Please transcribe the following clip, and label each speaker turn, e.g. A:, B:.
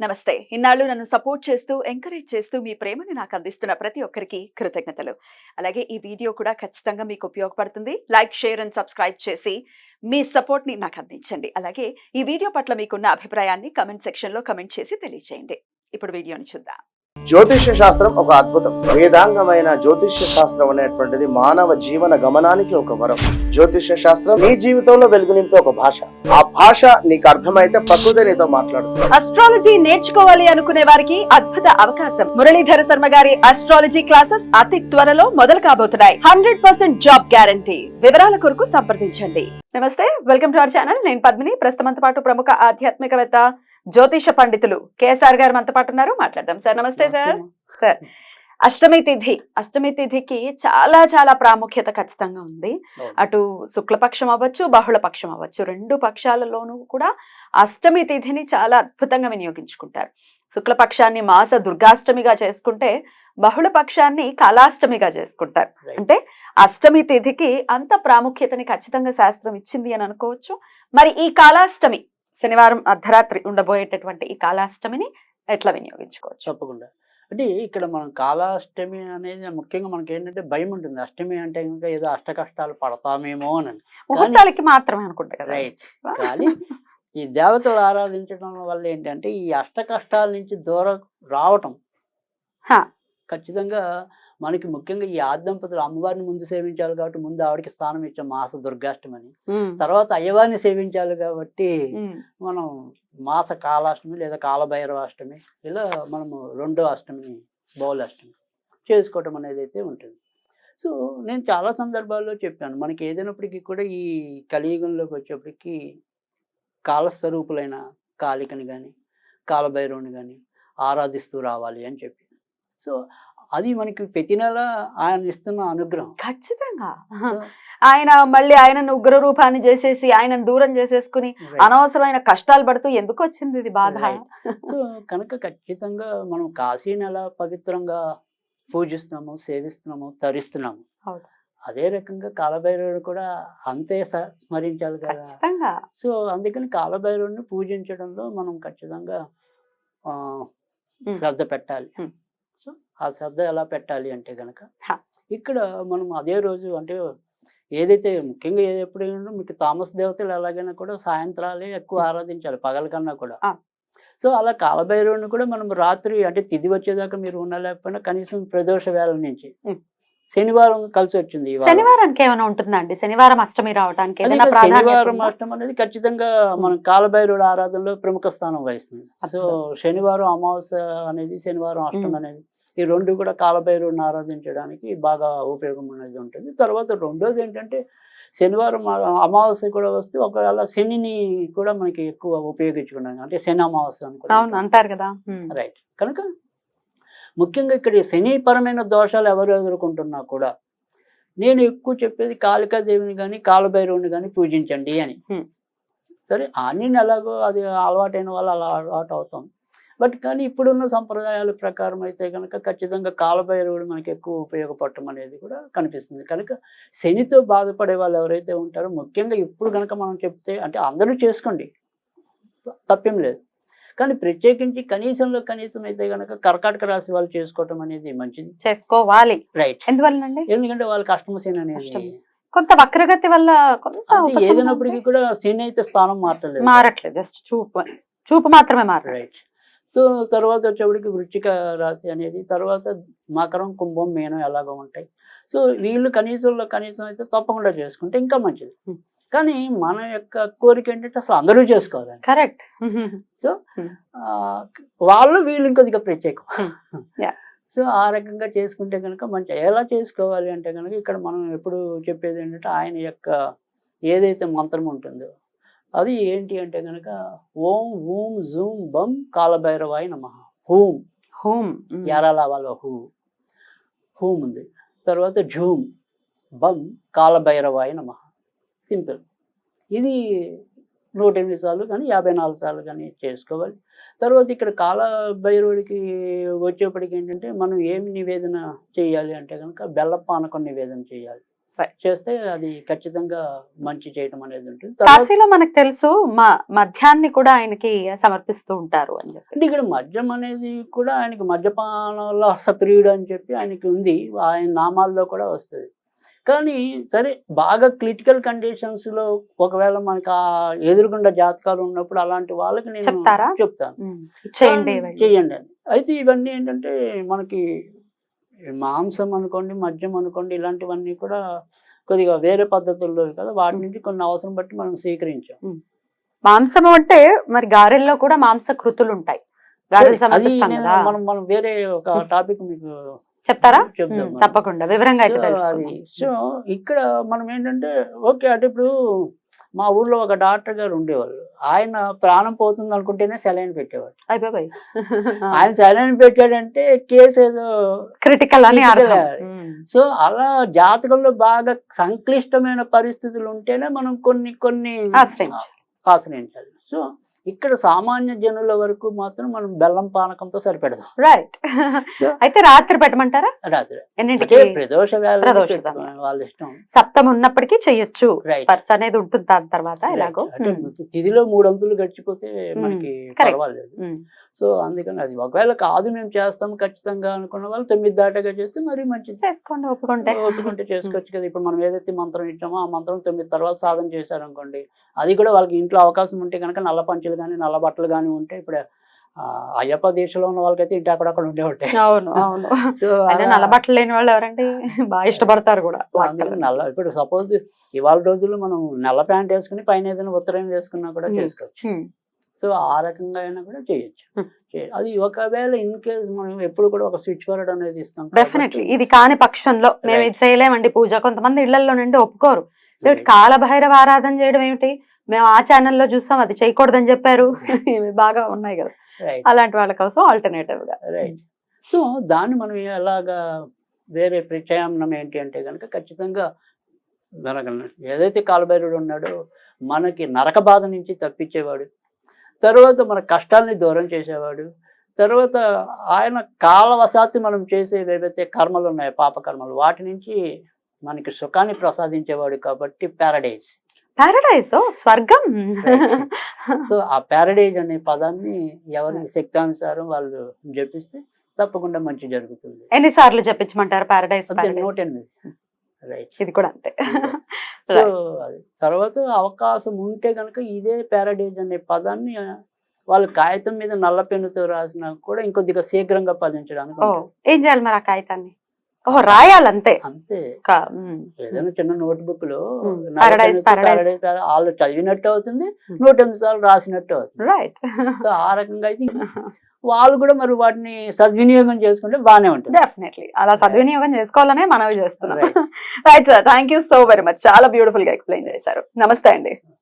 A: నమస్తే. ఇన్నాళ్ళు నన్ను సపోర్ట్ చేస్తూ, ఎంకరేజ్ చేస్తూ మీ ప్రేమని నాకు అందిస్తున్న ప్రతి ఒక్కరికి కృతజ్ఞతలు. అలాగే ఈ వీడియో కూడా ఖచ్చితంగా మీకు ఉపయోగపడుతుంది. లైక్, షేర్ అండ్ సబ్స్క్రైబ్ చేసి మీ సపోర్ట్‌ని నాకు అందించండి. అలాగే ఈ వీడియో పట్ల మీకున్న అభిప్రాయాన్ని కామెంట్ సెక్షన్‌లో కామెంట్ చేసి తెలియజేయండి. ఇప్పుడు వీడియోని చూద్దాం.
B: జ్యోతిష్య శాస్త్రం ఒక అద్భుతం. వేదాంగమైన జ్యోతిష్య శాస్త్రం అనేటువంటిది మానవ జీవన గమనానికి ఒక వరం. జ్యోతిష్య శాస్త్రం నీ జీవితంలో వెలుగునింపే ఒక భాష. ఆ భాష నీకు అర్థమైతే ప్రకృతి నీతో మాట్లాడుతుంది.
A: అస్ట్రాలజీ నేర్చుకోవాలి అనుకునే వారికి అద్భుత అవకాశం. మురళీధర శర్మ గారి అస్ట్రాలజీ క్లాసెస్ అతి త్వరలో మొదలు కాబోతున్నాయి. 100% జాబ్ గ్యారంటీ. వివరాల కొరకు సంప్రదించండి. నమస్తే, వెల్కమ్ టు అవర్ ఛానల్. నేను పద్మిని. ప్రస్తుతంతో పాటు ప్రముఖ ఆధ్యాత్మికవేత్త, జ్యోతిష పండితులు కేఎస్ఆర్ గారు మనతో పాటు ఉన్నారు. మాట్లాడదాం. సార్ నమస్తే. సార్ అష్టమి తిథికి చాలా చాలా ప్రాముఖ్యత ఖచ్చితంగా ఉంది. అటు శుక్లపక్షం అవ్వచ్చు, బహుళపక్షం అవ్వచ్చు, రెండు పక్షాలలోనూ కూడా అష్టమి తిథిని చాలా అద్భుతంగా వినియోగించుకుంటారు. శుక్లపక్షాన్ని మాస దుర్గాష్టమిగా చేసుకుంటే, బహుళ పక్షాన్ని కాలాష్టమిగా చేసుకుంటారు. అంటే అష్టమి తిథికి అంత ప్రాముఖ్యతని ఖచ్చితంగా శాస్త్రం ఇచ్చింది అని అనుకోవచ్చు. మరి ఈ కాలాష్టమి, శనివారం అర్ధరాత్రి ఉండబోయేటటువంటి ఈ కాలాష్టమిని ఎట్లా వినియోగించుకోవచ్చు?
C: తప్పకుండా. అంటే ఇక్కడ మనం కాలాష్టమి అనేది ముఖ్యంగా మనకి ఏంటంటే భయం ఉంటుంది. అష్టమి అంటే ఇంకా ఏదో అష్ట కష్టాలు పడతామేమో అని.
A: ముహూర్తాలకి మాత్రమే అనుకుంటా కదా.
C: రైట్. కానీ ఈ దేవతలు ఆరాధించడం వల్ల ఏంటంటే ఈ అష్ట కష్టాల నుంచి దూరం రావటం ఖచ్చితంగా మనకి ముఖ్యంగా ఈ ఆద్దంపతులు అమ్మవారిని ముందు సేవించాలి కాబట్టి ముందు ఆవిడకి స్థానం ఇచ్చాం మాస దుర్గాష్టమని. తర్వాత అయ్యవారిని సేవించాలి కాబట్టి మనం మాస కాలాష్టమి లేదా కాలభైరవాష్టమి, ఇలా మనము రెండో అష్టమి బహుళాష్టమి చేసుకోవటం అనేది అయితే ఉంటుంది. సో నేను చాలా సందర్భాల్లో చెప్పాను, మనకి ఏదైనప్పటికీ కూడా ఈ కలియుగంలోకి వచ్చేప్పటికీ కాలస్వరూపులైన కాళికని కానీ కాలభైరవుని కానీ ఆరాధిస్తూ రావాలి అని చెప్పి. సో అది మనకి ప్రతి నెల ఆయన ఇస్తున్న అనుగ్రహం.
A: ఖచ్చితంగా ఆయన మళ్ళీ ఆయనను ఉగ్ర రూపాన్ని చేసేసి ఆయనను దూరం చేసేసుకుని అనవసరమైన కష్టాలు పడుతూ ఎందుకు వచ్చింది ఇది బాధ?
C: సో కనుక ఖచ్చితంగా మనం కాశీని ఎలా పవిత్రంగా పూజిస్తున్నాము, సేవిస్తున్నాము, తరిస్తున్నాము, అదే రకంగా కాలభైరవుడు కూడా అంతే స్మరించాలి కదా. సో అందుకని కాలభైరవుడిని పూజించడంలో మనం ఖచ్చితంగా శ్రద్ధ పెట్టాలి. సో ఆ శ్రద్ధ ఎలా పెట్టాలి అంటే కనుక ఇక్కడ మనం అదే రోజు అంటే ఏదైతే ముఖ్యంగా ఎప్పుడైనా మీకు తామస దేవతలు ఎలాగైనా కూడా సాయంత్రాలే ఎక్కువ ఆరాధించాలి పగల కన్నా కూడా. సో అలా కాలభైరవుని కూడా మనం రాత్రి అంటే తిథి వచ్చేదాకా మీరు ఉండలేకపోయినా కనీసం ప్రదోష వేళ నుంచి శనివారం కలిసి వచ్చింది.
A: శనివారానికి ఏమైనా ఉంటుందా అండి? శనివారం అష్టమి రావడానికి
C: శనివారం అష్టమి అనేది ఖచ్చితంగా మనం కాలభైరవుడు ఆరాధనలో ప్రముఖ స్థానం వహిస్తుంది. సో శనివారం అమావాస్య అనేది, శనివారం అష్టమి అనేది, ఈ రెండు కూడా కాలభైరవుడిని ఆరాధించడానికి బాగా ఉపయోగం అనేది ఉంటుంది. తర్వాత రెండోది ఏంటంటే శనివారం అమావాస్య కూడా వస్తే ఒకవేళ శనిని కూడా మనకి ఎక్కువ ఉపయోగించుకున్నాం, అంటే శని అమావాస్య అని
A: అంటారు కదా.
C: రైట్. కనుక ముఖ్యంగా ఇక్కడ శనిపరమైన దోషాలు ఎవరు ఎదుర్కొంటున్నా కూడా నేను ఎక్కువ చెప్పేది కాళికాదేవిని కానీ కాలభైరవుని కానీ పూజించండి అని. సరే అన్ని ఎలాగో అది అలవాటైన వాళ్ళు అలా అలవాటు అవుతాం. బట్ కానీ ఇప్పుడున్న సంప్రదాయాల ప్రకారం అయితే కనుక ఖచ్చితంగా కాలభైరవుడు మనకి ఎక్కువ ఉపయోగపడటం అనేది కూడా కనిపిస్తుంది. కనుక శనితో బాధపడే వాళ్ళు ఎవరైతే ఉంటారో ముఖ్యంగా ఇప్పుడు కనుక మనం చెప్తే, అంటే అందరూ చేసుకోండి తప్పేం లేదు, కానీ ప్రత్యేకించి కనీసం అయితే కనుక కర్కాటక రాశి వాళ్ళు చేసుకోవటం అనేది మంచిది, చేసుకోవాలి. రైట్.
A: ఎందువల్లండి?
C: ఎందుకంటే వాళ్ళకి అష్టమ శని అనేది
A: కొంత వక్రగతి వల్ల
C: ఏదైనప్పటికీ కూడా శని అయితే స్థానం
A: మారట్లేదు, జస్ట్ చూపు మాత్రమే మారట్లేదు.
C: రైట్. సో తర్వాత వచ్చేప్పటికి వృశ్చిక రాశి అనేది, తర్వాత మకరం, కుంభం, మీనం ఎలాగో ఉంటాయి. సో వీళ్ళు కనీసం అయితే తప్పకుండా చేసుకుంటే ఇంకా మంచిది. కానీ మన యొక్క కోరిక ఏంటంటే అసలు అందరూ చేసుకోవాలి.
A: కరెక్ట్.
C: సో వీళ్ళు ఇంకొద్దిగా ప్రత్యేకం. సో ఆ రకంగా చేసుకుంటే కనుక మంచి. ఎలా చేసుకోవాలి అంటే కనుక ఇక్కడ మనం ఎప్పుడు చెప్పేది ఏంటంటే ఆయన యొక్క ఏదైతే మంత్రం ఉంటుందో అది ఏంటి అంటే కనుక ఓం ఊం జూం బం కాలభైరవాయ నమః. హూం ఎరలావాలో హూం ఉంది. తర్వాత జూం బం కాలభైరవాయ నమః. సింపుల్. ఇది 108 సార్లు కానీ 54 సార్లు కానీ చేసుకోవాలి. తర్వాత ఇక్కడ కాలభైరవుడికి వచ్చేప్పటికి ఏంటంటే మనం ఏమి నివేదన చేయాలి అంటే కనుక బెల్ల పానకం నివేదన చేయాలి. చేస్తే అది ఖచ్చితంగా మంచి చేయటం అనేది ఉంటుంది. తర్వాత
D: కాశీలో మనకు తెలుసు మద్యాన్ని కూడా ఆయనకి సమర్పిస్తూ ఉంటారు అని చెప్పి.
C: అంటే ఇక్కడ మద్యం అనేది కూడా ఆయనకి మద్యపానంలో సప్రియుడు అని చెప్పి ఆయనకి ఉంది, ఆయన నామాల్లో కూడా వస్తుంది. కానీ సరే బాగా క్రిటికల్ కండిషన్స్ లో ఒకవేళ మనకి ఆ ఎదురుగుండా జాతకాలు ఉన్నప్పుడు అలాంటి వాళ్ళకి నేను
D: చెప్తారా?
C: చెప్తాను,
D: చేయండి
C: చెయ్యండి అని. అయితే ఇవన్నీ ఏంటంటే మనకి మాంసం అనుకోండి, మద్యం అనుకోండి, ఇలాంటివన్నీ కూడా కొద్దిగా వేరే పద్ధతుల్లో కదా, వాటి నుంచి కొన్ని అవసరం బట్టి మనం స్వీకరించాం.
D: మాంసం అంటే మరి గారెల్లో కూడా మాంసకృతులు ఉంటాయి, గారెలు సమర్పిస్తాం కదా.
C: మనం వేరే ఒక టాపిక్ మీకు
D: చెప్తారా?
C: చెప్తాం.
D: తప్పకుండా వివరంగా అయితే
C: సో
D: తెలుసుకుందాం.
C: సో ఇక్కడ మనం ఏంటంటే ఓకే అంటే ఇప్పుడు మా ఊర్లో ఒక డాక్టర్ గారు ఉండేవాళ్ళు, ఆయన ప్రాణం పోతుంది అనుకుంటేనే సెలైన్ పెట్టేవాడు.
D: అయ్ బాబాయ్.
C: ఆయన సెలైన్ పెట్టాడంటే కేసు ఏదో
D: క్రిటికల్ అని
C: critical
D: అర్థం.
C: సో అలా జాతకంలో బాగా సంక్లిష్టమైన పరిస్థితులు ఉంటేనే మనం కొన్ని ఆశ్రయించాలి. సో ఇక్కడ సామాన్య జనుల వరకు మాత్రం మనం బెల్లం పానకంతో సరిపెడదాం.
D: రైట్.
C: సో
D: అయితే రాత్రి పెట్టమంటారా?
C: రాత్రి
D: ఎన్నింటికి?
C: ప్రదోష వేళ
D: ప్రదోష
C: వాళ్ళ ఇష్టం.
D: సప్తం ఉన్నప్పటికీ చెయ్యొచ్చు,
C: Right.
D: స్పర్శ అనేది ఉంటుంది దాని తర్వాత ఎలాగో.
C: అంటే తిథిలో 3 అంతులు గడిచిపోతే మనకి పర్వాలేదు. సో అందుకని అది ఒకవేళ కాదు మేము చేస్తాం ఖచ్చితంగా అనుకున్న వాళ్ళు 9 దాటాగా చేస్తే మరీ మంచిది.
D: చేసుకోండి, ఒప్పుకుంటే.
C: ఒప్పుకుంటే చేసుకోవచ్చు కదా. ఇప్పుడు మనం ఏదైతే మంత్రం ఇచ్చామో ఆ మంత్రం 9 తర్వాత సాధన చేశారనుకోండి, అది కూడా వాళ్ళకి ఇంట్లో అవకాశం ఉంటే కనుక నల్ల పంచులు కానీ నల్ల బట్టలు కానీ ఉంటే, ఇప్పుడు అయ్యప్ప దేశంలో ఉన్న వాళ్ళకైతే ఇంటి అక్కడక్కడ ఉండే ఉంటాయి.
D: అవును అవును.
C: సో
D: నల్ల బట్టలు లేని వాళ్ళు ఎవరంటే బాగా ఇష్టపడతారు కూడా.
C: నల్ల ఇప్పుడు సపోజ్ ఇవాళ రోజుల్లో మనం నల్ల ప్యాంట్ వేసుకుని పైన ఏదైనా ఉత్తరం వేసుకున్నా కూడా చేసుకోవచ్చు. సో ఆ రకంగా అయినా కూడా చేయొచ్చు. అది ఒకవేళ ఇన్ కేస్ మనం ఎప్పుడు కూడా ఒక స్విచ్ వర్డ్ అనేది ఇస్తాం.
D: డెఫినెట్లీ ఇది కాని పక్షంలో మేము ఇది చేయలేమండి పూజ. కొంతమంది ఇళ్లలో నుండి ఒప్పుకోరు. కాలభైరవ ఆరాధన చేయడం ఏమిటి, మేము ఆ ఛానల్లో చూసాం అది చేయకూడదని చెప్పారు, ఇవి బాగా ఉన్నాయి కదా. అలాంటి వాళ్ళ కోసం ఆల్టర్నేటివ్ గా.
C: రైట్. సో దాన్ని మనం ఎలాగా వేరే ప్రత్యామ్నాయం ఏంటి అంటే కనుక ఖచ్చితంగా మనకు ఏదైతే కాలభైరవుడు ఉన్నాడో మనకి నరక బాధ నుంచి తప్పించేవాడు, తర్వాత మన కష్టాలని దూరం చేసేవాడు, తర్వాత ఆయన కాలవశాత్తు మనం చేసే ఏవైతే కర్మలు ఉన్నాయో పాపకర్మలు వాటి నుంచి మనకి సుఖాన్ని ప్రసాదించేవాడు కాబట్టి ప్యారడైజ్.
D: ప్యారడైజ్ స్వర్గం.
C: సో ఆ ప్యారడైజ్ అనే పదాన్ని ఎవరి శక్తానుసారం వాళ్ళు జపిస్తే తప్పకుండా మంచి జరుగుతుంది.
D: ఎన్నిసార్లు చెప్పించమంటారు ప్యారడైజ్?
C: 108. రైట్.
D: ఇది కూడా అంతే.
C: సో అది తర్వాత అవకాశం ఉంటే కనుక ఇదే ప్యారడైజ్ అనే పదాన్ని వాళ్ళు కాగితం మీద నల్ల పెన్నుతో రాసినా కూడా ఇంకొద్దిగా శీఘ్రంగా ఫలించడానికి.
D: ఏం చేయాలి మరి ఆ కాగితాన్ని? ఓహో, రాయాలంతే
C: అంతే. ఏదైనా చిన్న నోట్ బుక్ లో వాళ్ళు చదివినట్టు అవుతుంది, 108 సార్లు రాసినట్టు అవుతుంది.
D: రైట్.
C: సో ఆ రకంగా అయితే వాళ్ళు కూడా మరి వాటిని సద్వినియోగం చేసుకుంటే బాగానే ఉంటుంది.
D: డెఫినెట్లీ అలా సద్వినియోగం చేసుకోవాలనే మనవి చేస్తున్నాం. Right sir, thank you so very much. చాలా బ్యూటిఫుల్ గా ఎక్స్ప్లెయిన్ చేశారు. నమస్తే అండి.